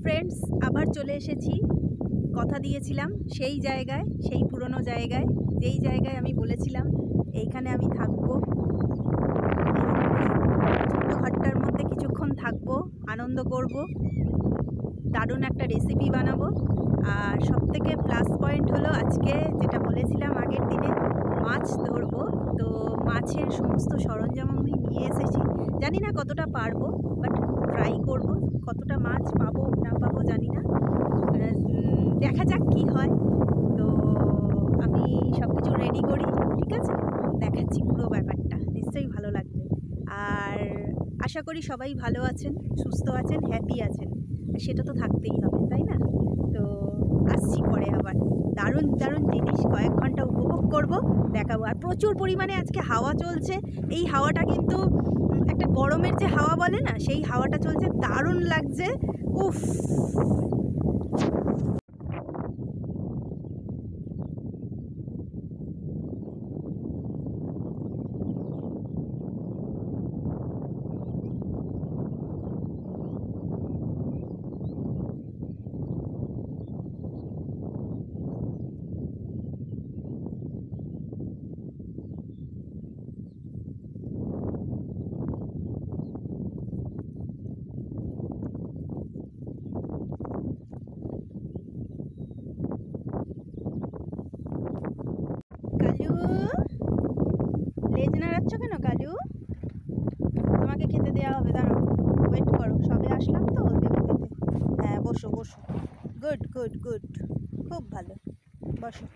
Friends, আবার চলে এসেছি। কথা দিয়েছিলাম সেই জায়গায়, সেই পুরনো জায়গায়, যেই জায়গায় আমি বলেছিলাম এইখানে আমি থাকবো, ছোট্ট ঘরটার মধ্যে কিছুক্ষণ থাকবো, আনন্দ করব, দারুণ একটা রেসিপি বানাবো। আর সবথেকে প্লাস পয়েন্ট হলো আজকে যেটা বলেছিলাম আগের দিনে, মাছ ধরবো। তো মাছের সমস্ত সরঞ্জাম আমি নিয়ে এসেছি। জানি না কতটা পারবো, বাট ট্রাই করব। কতটা মাছ পাবো না পাবো জানি না, দেখা যাক কি হয়। তো আমি সব কিছু রেডি করি, ঠিক আছে? দেখাচ্ছি পুরো ব্যাপারটা, নিশ্চয়ই ভালো লাগবে। আর আশা করি সবাই ভালো আছেন, সুস্থ আছেন, হ্যাপি আছেন। সেটা তো থাকতেই হবে, তাই না? তো আসছি পরে আবার, দারুণ দারুণ জিনিস কয়েক ঘন্টা উপভোগ করব, দেখাবো। আর প্রচুর পরিমাণে আজকে হাওয়া চলছে। এই হাওয়াটা কিন্তু একটা গরমের যে হাওয়া বলে না, সেই হাওয়াটা চলছে, দারুণ লাগছে। উফ, কালু, লেজ নাড়াচ্ছ কেন কালু? তোমাকে খেতে দেওয়া হবে, দাঁড়াও, ওয়েট করো, সবে আসলাম তো, দেবো খেতে। হ্যাঁ, বসো বসো, গুড গুড গুড, খুব ভালো, বসো।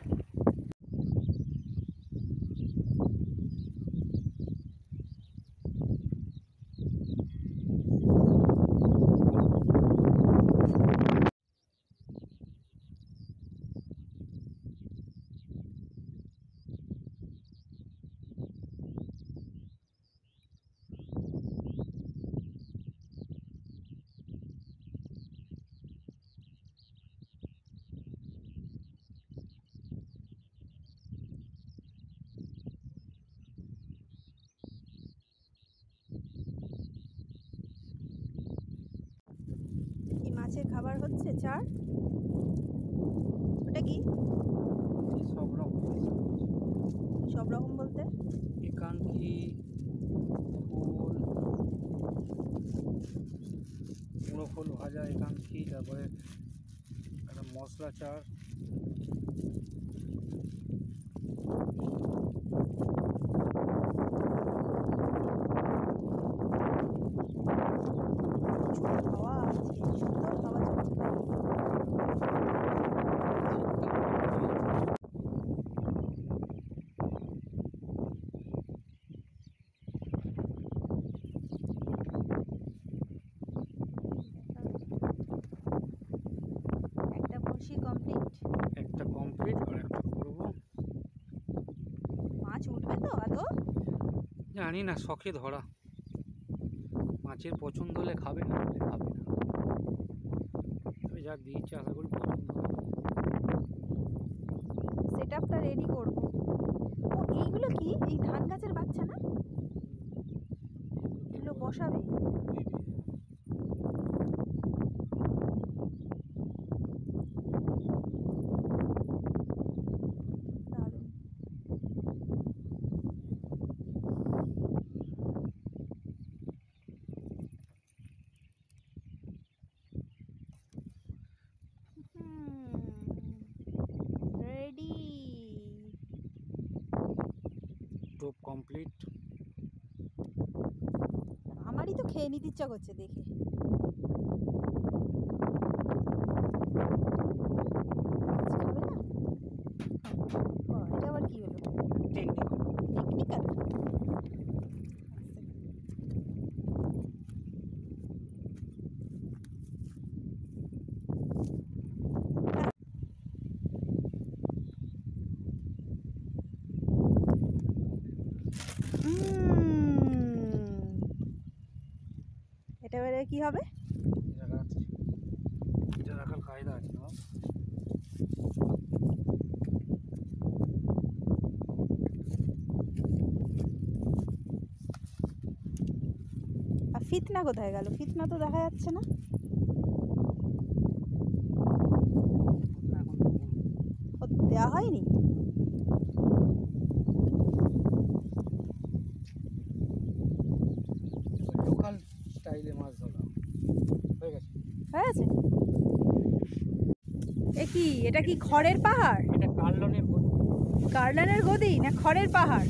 কি মাছের খাবার হচ্ছে? চার, ওটা কি? সব রকম, সব রকম বলতে? একাঙ্কি, ফুল, মুড়ো ফুল ভাজা, একাঙ্কি, তারপরে একটা মশলা চার, হাওয়া আছে, সুন্দর হাওয়া চলছে। একটা বড়শি কমপ্লিট, একটা কমপ্লিট আর একটা করবো। মাছ উঠবে তো আদৌ? জানি না, শখে ধরা, মাছের পছন্দ হলে খাবে, না হলে খাবে না। তবে যা দিয়েছে আশা করি পছন্দ হবে। সেট আপটা রেডি করবো। ও, এইগুলো কি? এই ধান গাছের বাচ্চা না? এগুলো বসাবে? দারুণ। রেডি। টোপ কমপ্লিট। আমারই তো খেয়ে নিতে ইচ্ছা করছে দেখে। মাছ খাবে না? ও, এটা আবার কি হলো? টেকনিক্যাল। এটা এবারে কি হবে? এটা রাখার কায়দা আছে না? আর ফিতনা কোথায় গেল? ফিতনা তো দেখা যাচ্ছে না। দেওয়া হয়নি? লোকাল স্টাইলে মাছ ধরা হয়ে গেছে। হয়ে গেছে? এ কি, এটা কি খড়ের পাহাড়? এটা কার্লনের গদি। কার্লানের গদি না খড়ের পাহাড়?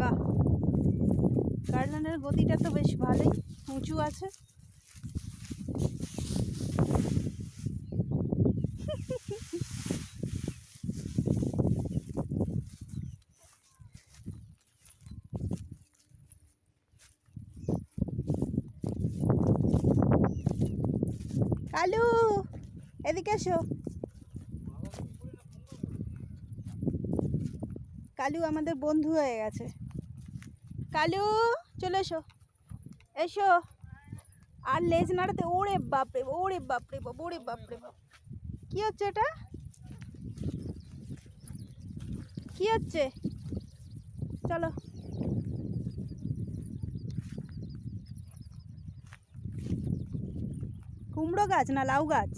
বাহ, কার্লানের গদিটা তো বেশ ভালোই উঁচু আছে। কালু, এদিকে এসো। কালু আমাদের বন্ধু হয়ে গেছে। কালু, চলে এসো, এসো। আর লেজ নাড়াতে, ওরে বাপরে, ওরে বাপরে বাপ, ওরে বাপরে বাপ। কি হচ্ছে এটা? কি হচ্ছে? চলো। কুমড়ো গাছ না লাউ গাছ?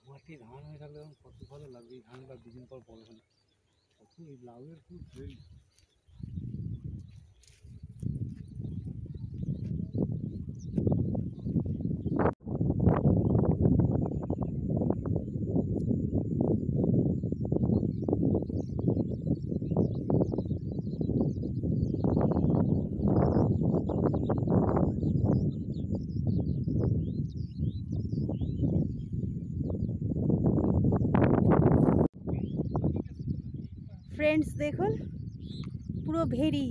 মাটি ধান হয়ে থাকলে কত ভালো লাগবে। এই ধানটা দুদিন পর বড় হলে কত এই লাউয়ের খুব ভেড়ি। ফ্রেন্ডস দেখুন, পুরো ভেরি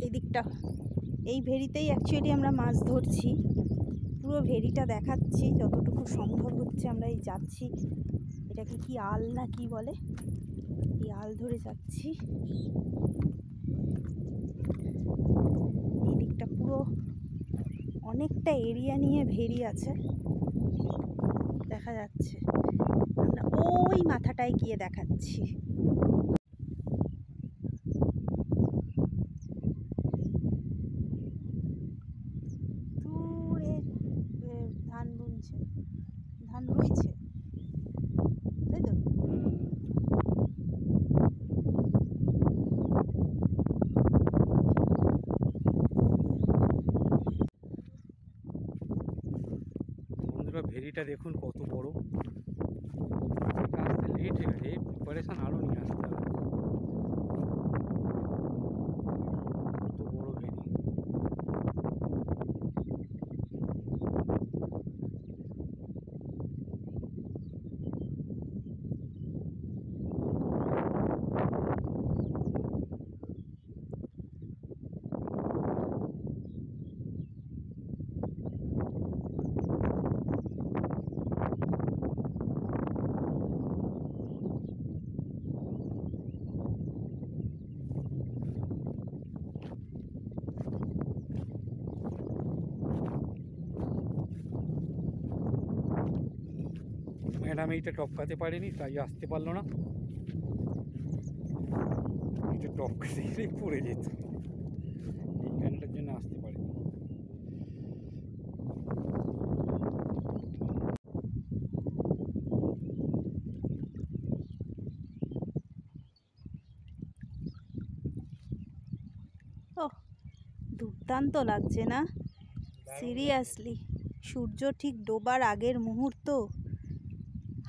এই দিকটা। এই ভেরিতেই অ্যাকচুয়ালি আমরা মাছ ধরছি। পুরো ভেরিটা দেখাচ্ছি যতটুকু সম্ভব হচ্ছে। আমরা এই যাচ্ছি, এটাকে কি আল না কি বলে, এই আল ধরে যাচ্ছি। এই দিকটা পুরো অনেকটা এরিয়া নিয়ে ভেরি আছে, দেখা যাচ্ছে। আমরা ওই মাথাটায় গিয়ে দেখাচ্ছি। ধান বুনছে, ধান রুইছে, তাই তো? বন্ধুরা ভেরিটা দেখুন কত বড়। এটা আসতে লেট হয়ে গেছে, এই প্রিপারেশন আরও নিয়ে আসতে হবে। কত বড় ভেরি। ম্যাডাম এইটা টপকাতে পারেনি, তাই আসতে পারলো না। এটা টপকাতে গেলেই পড়ে যেত, এইখানটার জন্য আসতে পারেনি। ও, দুর্দান্ত লাগছে না? সিরিয়াসলি, সূর্য ঠিক ডোবার আগের মুহূর্ত,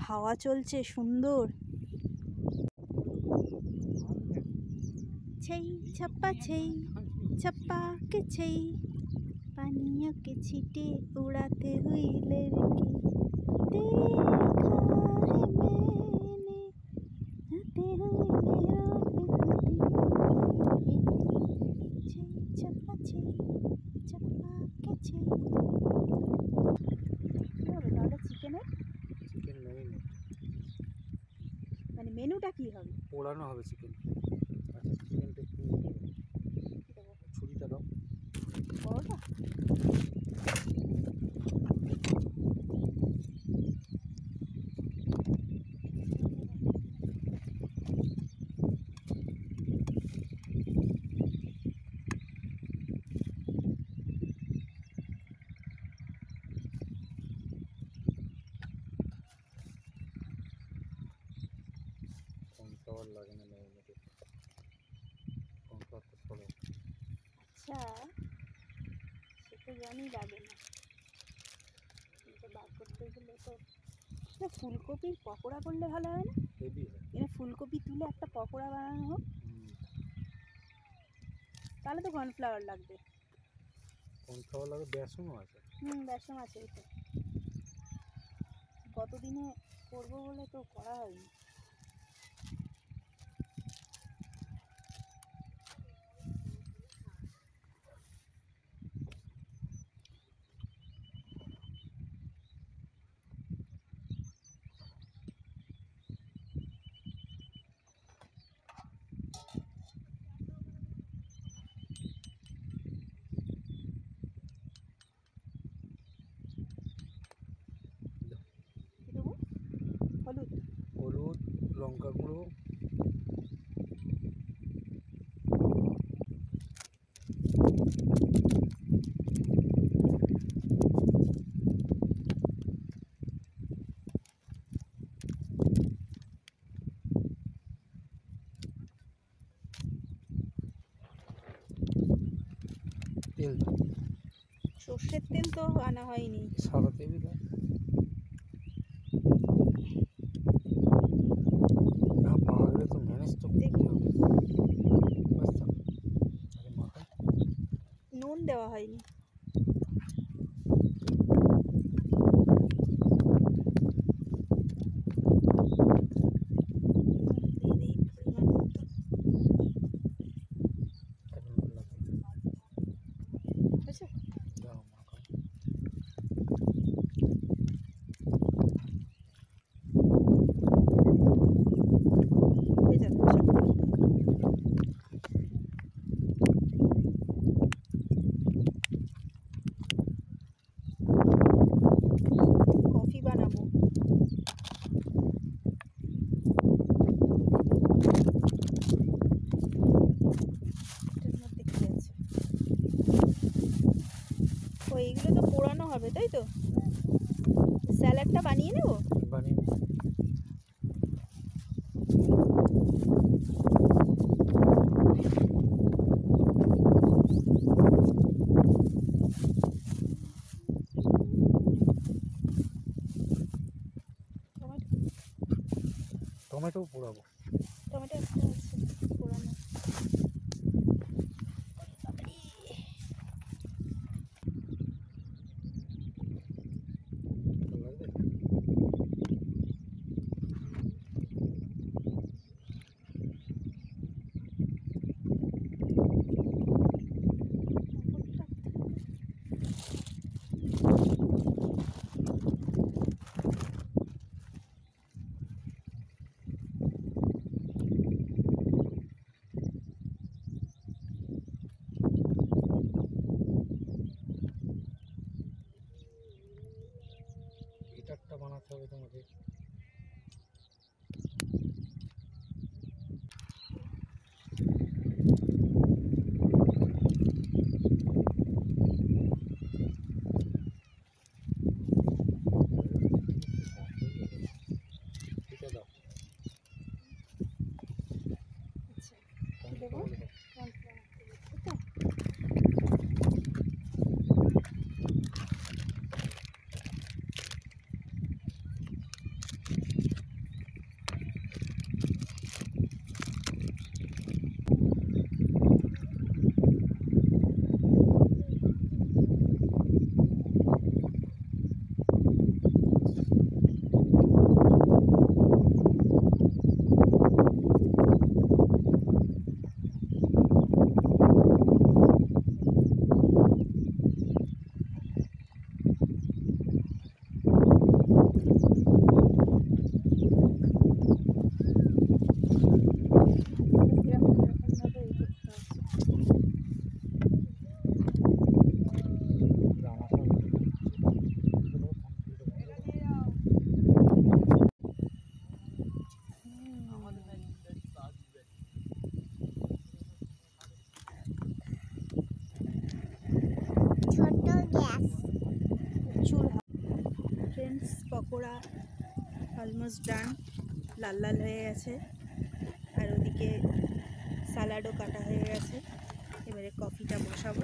হাওয়া চলছে সুন্দর। छई छप्पा छई छप्पा के छई, पानियों के छींटे उड़ाते हुए लड़की देखा है मैंने, आते हुए लहरों पे होती। छई छप्पा छई छप्पा के छई। চিকেনের এটা কি হবে? পোড়ানো হবে চিকেন। আচ্ছা চিকেনটা একটু ছুরিটা দাও। বড়টা? কর্নফ্লাওয়ার লাগে না নর্মালি, কর্নফ্লাওয়ারটা সরো। আচ্ছা, সে তো জানি লাগে না, কিন্তু বার করতে গেলে তো না, ফুলকপির পকোড়া করলে ভালো হয় না? হেভি হয়। এখানে ফুলকপি তুলে একটা পকোড়া বানানো হোক, তাহলে তো কর্নফ্লাওয়ার লাগবে। কর্নফ্লাওয়ার লাগে, বেসনও আছে। বেসন আছে এই তো, গতদিনে করবো বলে তো করা হয়নি। কি দেবো? হলুদ? হলুদ, লঙ্কা গুঁড়ো, তেল, সর্ষের তেল তো আনা হয়নি। সাদা তেলই দাও। না পাওয়া গেলে তো ম্যানেজ তো করতে হবে। ব্যাস থাক। আরে মাখা। নুন দেওয়া হয়নি। দিয়ে দিই পরিমাণ মতো। এখন নুন লাগে। হয়েছে? দাও মাখা। হয়ে যাবে, আশা করি। কফি বানাবো। এটার মধ্যে কি আছে? ও এইগুলো তো পোড়ানো হবে, তাই তো? স্যালাডটা বানিয়ে নেব। বানিয়ে নে। টমেটো পোড়াবো। টমেটো একটা আছে পোড়ানো। লাগবে। গিটারটা বানাতে হবে তোমাকে। এটা দাও। আচ্ছা, কি দেবো? কর্নফ্লাওয়ার দাও। কর্নফ্লাওয়ার দেবো, তাই তো? পকোড়া অলমোস্ট ডান, লাল লাল হয়ে গেছে। আর ওদিকে স্যালাডও কাটা হয়ে গেছে। এবারে কফিটা বসাবো।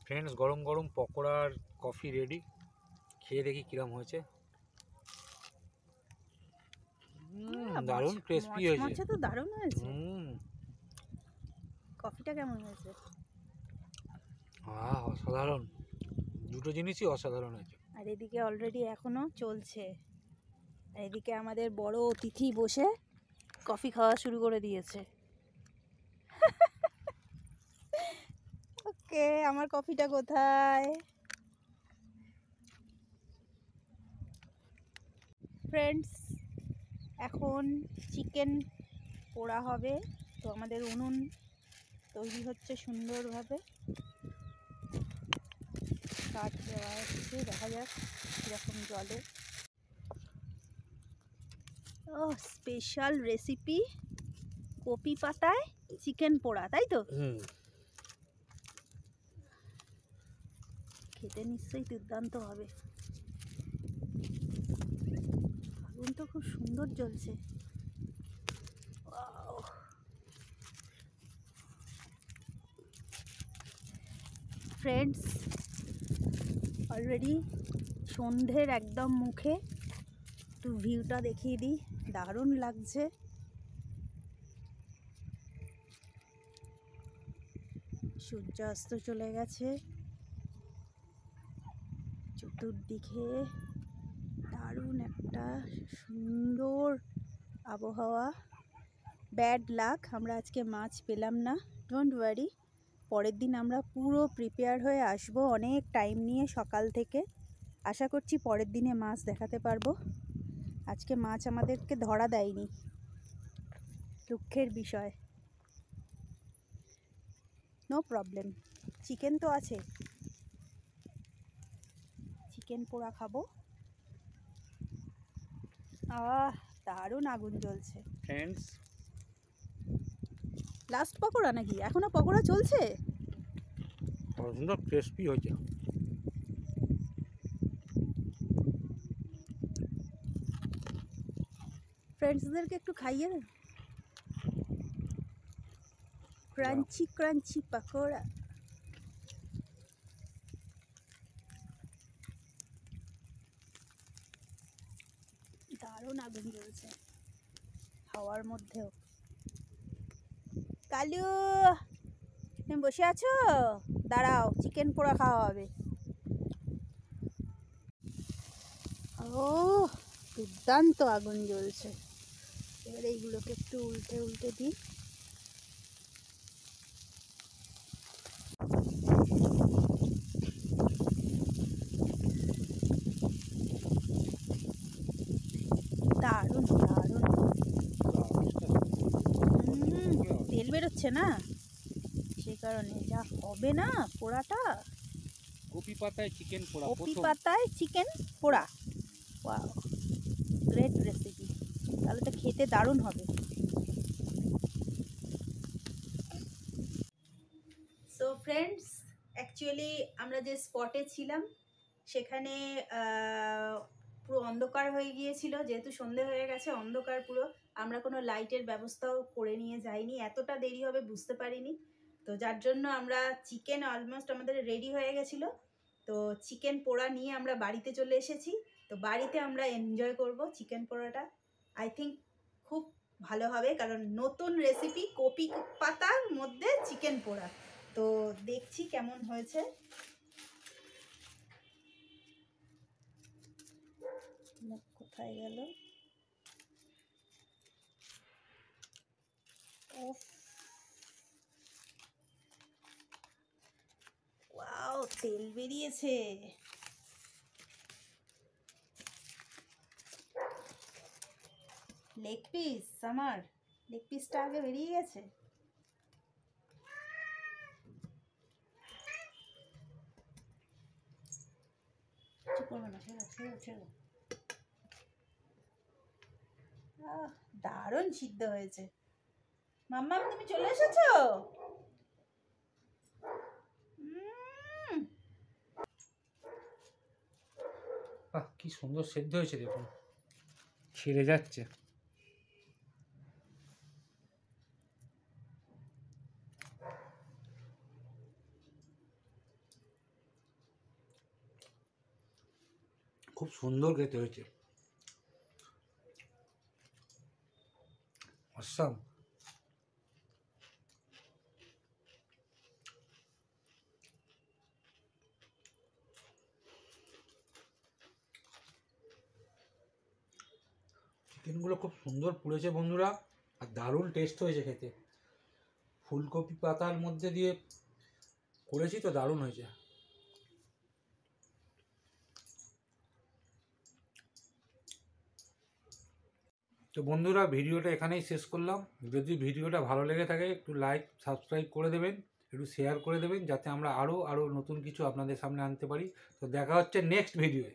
ফ্রেন্ডস, গরম গরম পকোড়া আর কফি রেডি। খেয়ে দেখি কিরম হয়েছে। দারুণ ক্রিস্পি হয়েছে। মচমচে তো দারুণ হয়েছে। হুম, কফিটা কেমন হয়েছে? অসাধারণ। দুটো জিনিসই অসাধারণ হয়েছে। আর এদিকে অলরেডি এখনো চলছে। আর এদিকে আমাদের বড় অতিথি বসে কফি খাওয়া শুরু করে দিয়েছে। ওকে, আমার কফিটা কোথায়? ফ্রেন্ডস, এখন চিকেন পোড়া হবে। তো আমাদের উনুন তৈরি হচ্ছে সুন্দরভাবে, কাঠ দেওয়া হচ্ছে, দেখা যাক কীরকম জলে। ও, স্পেশাল রেসিপি কপি পাতায় চিকেন পোড়া, তাই তো? খেতে নিশ্চয়ই দুর্দান্ত হবে। আগুন তো খুব সুন্দর জ্বলছে। ফ্রেন্ডস, অলরেডি সন্ধ্যের একদম মুখে। একটু ভিউটা দেখিয়ে দিই, দারুণ লাগছে। সূর্যাস্ত চলে গেছে, চতুর্দিকে দারুণ একটা সুন্দর আবহাওয়া। ব্যাড লাক, আমরা আজকে মাছ পেলাম না। ডোন্ট ওয়ারি, পরের দিন আমরা পুরো প্রিপেয়ার হয়ে আসব, অনেক টাইম নিয়ে সকাল থেকে। আশা করছি পরের দিনে মাছ দেখাতে পারবো। আজকে মাছ আমাদেরকে ধরা দেয়নি, দুঃখের বিষয়। নো প্রবলেম, চিকেন তো আছে, চিকেন পোড়া খাবো। দারুণ আগুন জ্বলছে। ফ্রেন্ডস, লাস্ট পকোড়া নাকি? এখনো পকোড়া চলছে? সুন্দর ক্রিস্পি হয়েছে। ফ্রেন্ডসদেরকে একটু খাইয়ে দে। Crunchy crunchy pakora. দারুণ আগুন জ্বলছে হাওয়ার মধ্যেও। কালু, তুমি বসে আছো? দাঁড়াও, চিকেন পোড়া খাওয়া হবে। ও, দুর্দান্ত আগুন জ্বলছে। এবার এইগুলোকে একটু উল্টে উল্টে দিই। দারুণ দারুণ। তেল বেরোচ্ছে না, সেই কারণে যা হবে না পোড়াটা। কপি পাতায় চিকেন পোড়া, কপি পাতায় চিকেন পোড়া, ওয়াও, গ্রেট রেসিপি। তাহলে তো খেতে দারুণ হবে। সো ফ্রেন্ডস, অ্যাকচুয়ালি আমরা যে স্পটে ছিলাম সেখানে পুরো অন্ধকার হয়ে গিয়েছিল। যেহেতু সন্ধে হয়ে গেছে, অন্ধকার পুরো। আমরা কোনো লাইটের ব্যবস্থাও করে নিয়ে যাইনি, এতটা দেরি হবে বুঝতে পারিনি। তো যার জন্য আমরা চিকেন অলমোস্ট আমাদের রেডি হয়ে গেছিলো। তো চিকেন পোড়া নিয়ে আমরা বাড়িতে চলে এসেছি। তো বাড়িতে আমরা এনজয় করব চিকেন পোড়াটা। আই থিঙ্ক খুব ভালো হবে, কারণ নতুন রেসিপি কপি পাতার মধ্যে চিকেন পোড়া। তো দেখছি কেমন হয়েছে। কোথায় গেল? ওয়াও, তেল বেরিয়েছে। লেগ পিস, আমার লেগ পিসটা আগে বেরিয়ে গেছে। দারুণ সিদ্ধ হয়েছে। মাম্মা, তুমি চলে এসেছো? কি সুন্দর সেদ্ধ হয়েছে দেখুন, ছেড়ে যাচ্ছে। খুব সুন্দর খেতে হয়েছে, অসাম। চিকেনগুলো খুব সুন্দর পুড়েছে বন্ধুরা, আর দারুণ টেস্ট হয়েছে খেতে। ফুলকপি পাতার মধ্যে দিয়ে করেছি তো, দারুণ হয়েছে। তো বন্ধুরা, ভিডিওটা এখানেই শেষ করলাম। যদি ভিডিওটা ভালো লেগে থাকে একটু লাইক সাবস্ক্রাইব করে দেবেন, একটু শেয়ার করে দেবেন, যাতে আমরা আরও নতুন কিছু আপনাদের সামনে আনতে পারি। তো দেখা হচ্ছে নেক্সট ভিডিওয়ে।